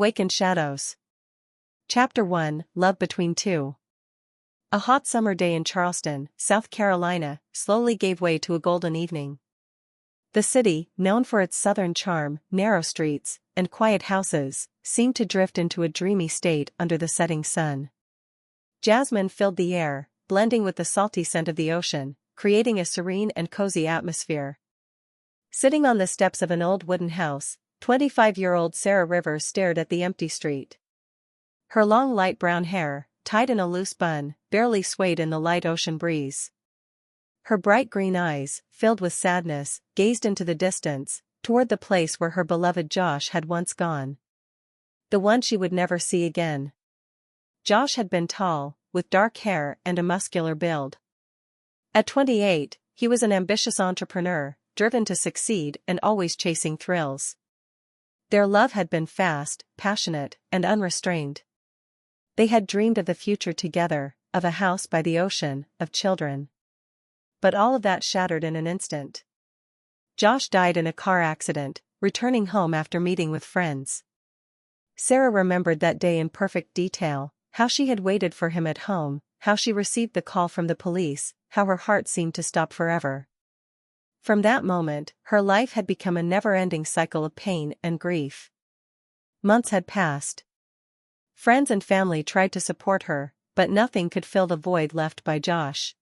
Awakened Shadows. Chapter 1, Love Between Two. A hot summer day in Charleston, South Carolina, slowly gave way to a golden evening. The city, known for its southern charm, narrow streets, and quiet houses, seemed to drift into a dreamy state under the setting sun. Jasmine filled the air, blending with the salty scent of the ocean, creating a serene and cozy atmosphere. Sitting on the steps of an old wooden house, 25-year-old Sarah Rivers stared at the empty street. Her long light brown hair, tied in a loose bun, barely swayed in the light ocean breeze. Her bright green eyes, filled with sadness, gazed into the distance, toward the place where her beloved Josh had once gone. The one she would never see again. Josh had been tall, with dark hair and a muscular build. At 28, he was an ambitious entrepreneur, driven to succeed and always chasing thrills. Their love had been fast, passionate, and unrestrained. They had dreamed of the future together, of a house by the ocean, of children. But all of that shattered in an instant. Josh died in a car accident, returning home after meeting with friends. Sarah remembered that day in perfect detail, how she had waited for him at home, how she received the call from the police, how her heart seemed to stop forever. From that moment, her life had become a never-ending cycle of pain and grief. Months had passed. Friends and family tried to support her, but nothing could fill the void left by Josh.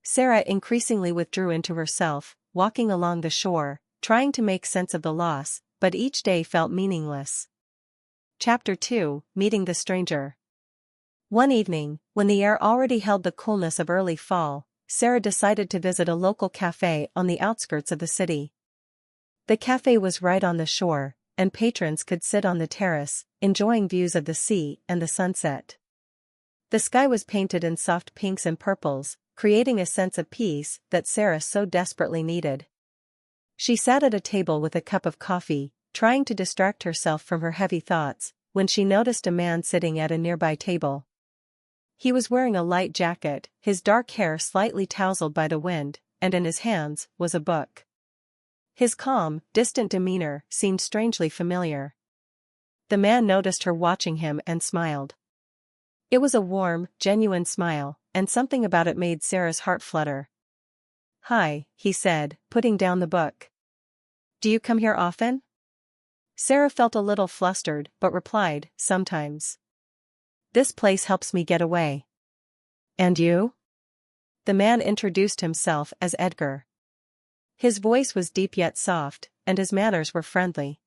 Sarah increasingly withdrew into herself, walking along the shore, trying to make sense of the loss, but each day felt meaningless. Chapter 2, Meeting the Stranger. One evening, when the air already held the coolness of early fall, Sarah decided to visit a local cafe on the outskirts of the city. The cafe was right on the shore, and patrons could sit on the terrace, enjoying views of the sea and the sunset. The sky was painted in soft pinks and purples, creating a sense of peace that Sarah so desperately needed. She sat at a table with a cup of coffee, trying to distract herself from her heavy thoughts, when she noticed a man sitting at a nearby table. He was wearing a light jacket, his dark hair slightly tousled by the wind, and in his hands was a book. His calm, distant demeanor seemed strangely familiar. The man noticed her watching him and smiled. It was a warm, genuine smile, and something about it made Sarah's heart flutter. "Hi," he said, putting down the book. "Do you come here often?" Sarah felt a little flustered but replied, "Sometimes. This place helps me get away." "And you?" The man introduced himself as Edgar. His voice was deep yet soft, and his manners were friendly.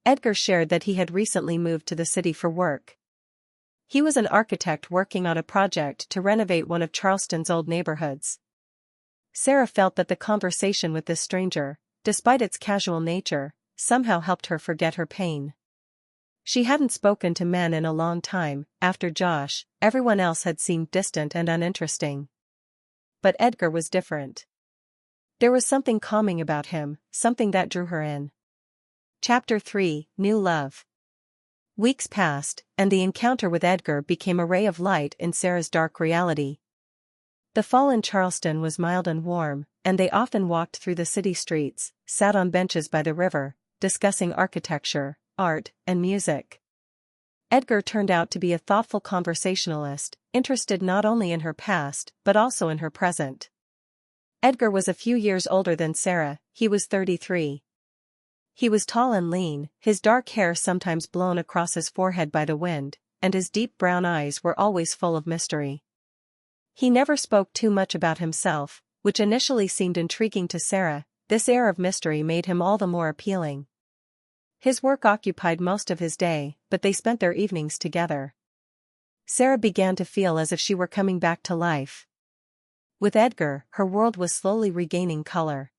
Edgar shared that he had recently moved to the city for work. He was an architect working on a project to renovate one of Charleston's old neighborhoods. Sarah felt that the conversation with this stranger, despite its casual nature, somehow helped her forget her pain. She hadn't spoken to men in a long time. After Josh, everyone else had seemed distant and uninteresting. But Edgar was different. There was something calming about him, something that drew her in. Chapter 3, New Love. Weeks passed, and the encounter with Edgar became a ray of light in Sarah's dark reality. The fall in Charleston was mild and warm, and they often walked through the city streets, sat on benches by the river, discussing architecture, art, and music. Edgar turned out to be a thoughtful conversationalist, interested not only in her past but also in her present. Edgar was a few years older than Sarah. He was 33. He was tall and lean, his dark hair sometimes blown across his forehead by the wind, and his deep brown eyes were always full of mystery. He never spoke too much about himself, which initially seemed intriguing to Sarah. This air of mystery made him all the more appealing. His work occupied most of his day, but they spent their evenings together. Sarah began to feel as if she were coming back to life. With Edgar, her world was slowly regaining color.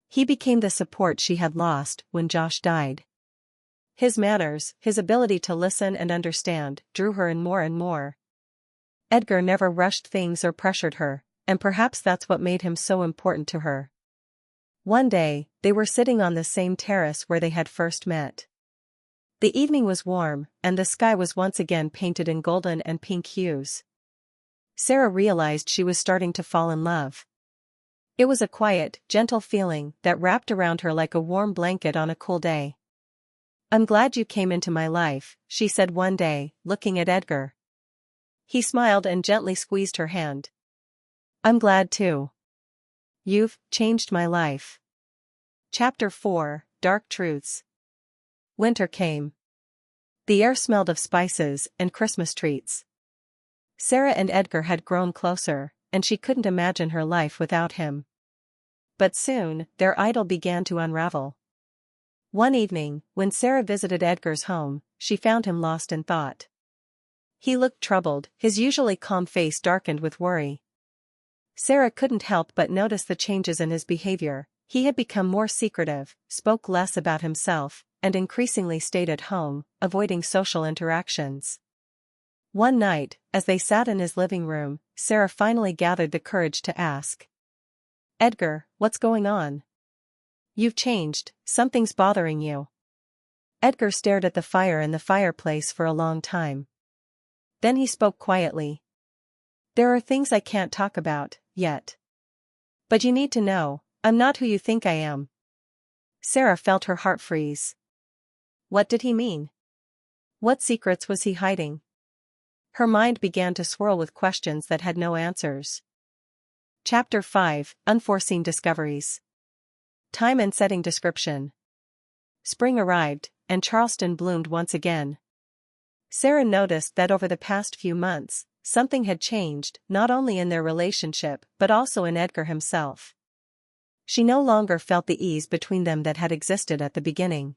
He became the support she had lost when Josh died. His manners, his ability to listen and understand, drew her in more and more. Edgar never rushed things or pressured her, and perhaps that's what made him so important to her. One day, they were sitting on the same terrace where they had first met. The evening was warm, and the sky was once again painted in golden and pink hues. Sarah realized she was starting to fall in love. It was a quiet, gentle feeling that wrapped around her like a warm blanket on a cool day. I'm glad you came into my life, she said one day, looking at Edgar. He smiled and gently squeezed her hand. I'm glad too. You've changed my life. Chapter 4, Dark Truths. Winter came. The air smelled of spices and Christmas treats. Sarah and Edgar had grown closer, and she couldn't imagine her life without him. But soon, their idyll began to unravel. One evening, when Sarah visited Edgar's home, she found him lost in thought. He looked troubled, his usually calm face darkened with worry. Sarah couldn't help but notice the changes in his behavior. He had become more secretive, spoke less about himself, and increasingly stayed at home, avoiding social interactions. One night, as they sat in his living room, Sarah finally gathered the courage to ask. Edgar, what's going on? You've changed, something's bothering you. Edgar stared at the fire in the fireplace for a long time. Then he spoke quietly. There are things I can't talk about, yet. But you need to know, I'm not who you think I am. Sarah felt her heart freeze. What did he mean? What secrets was he hiding? Her mind began to swirl with questions that had no answers. Chapter 5, Unforeseen Discoveries. Time and setting description. Spring arrived, and Charleston bloomed once again. Sarah noticed that over the past few months, something had changed, not only in their relationship but also in Edgar himself. She no longer felt the ease between them that had existed at the beginning.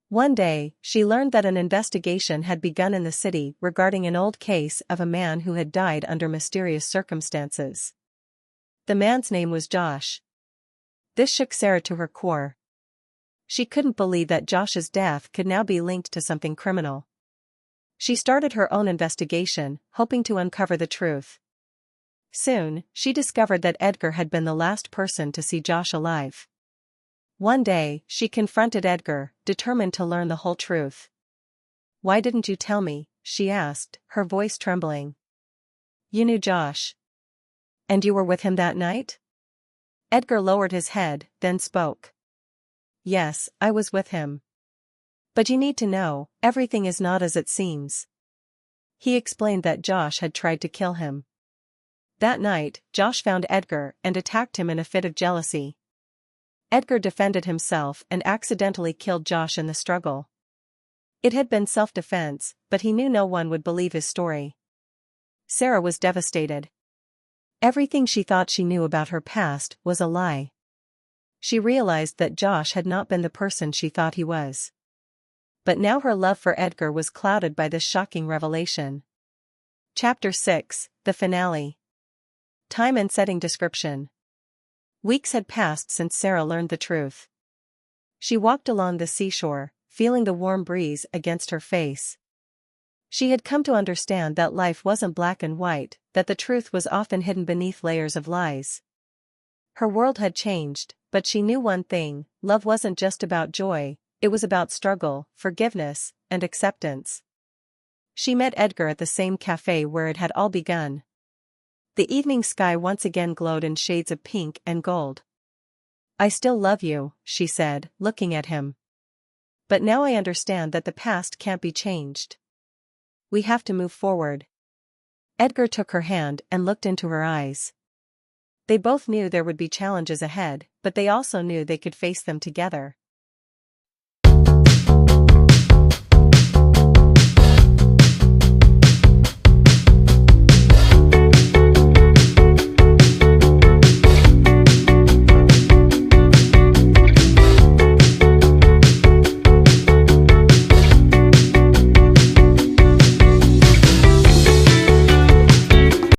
One day, she learned that an investigation had begun in the city regarding an old case of a man who had died under mysterious circumstances. The man's name was Josh. This shook Sarah to her core. She couldn't believe that Josh's death could now be linked to something criminal. She started her own investigation, hoping to uncover the truth. Soon, she discovered that Edgar had been the last person to see Josh alive. One day, she confronted Edgar, determined to learn the whole truth. Why didn't you tell me? She asked, her voice trembling. You knew Josh. And you were with him that night? Edgar lowered his head, then spoke. Yes, I was with him. But you need to know, everything is not as it seems. He explained that Josh had tried to kill him. That night, Josh found Edgar and attacked him in a fit of jealousy. Edgar defended himself and accidentally killed Josh in the struggle. It had been self-defense, but he knew no one would believe his story. Sarah was devastated. Everything she thought she knew about her past was a lie. She realized that Josh had not been the person she thought he was. But now her love for Edgar was clouded by this shocking revelation. Chapter 6, The Finale. Time and setting description. Weeks had passed since Sarah learned the truth. She walked along the seashore, feeling the warm breeze against her face. She had come to understand that life wasn't black and white, that the truth was often hidden beneath layers of lies. Her world had changed, but she knew one thing: love wasn't just about joy, it was about struggle, forgiveness, and acceptance. She met Edgar at the same cafe where it had all begun. The evening sky once again glowed in shades of pink and gold. I still love you, she said, looking at him. But now I understand that the past can't be changed. We have to move forward. Edgar took her hand and looked into her eyes. They both knew there would be challenges ahead, but they also knew they could face them together.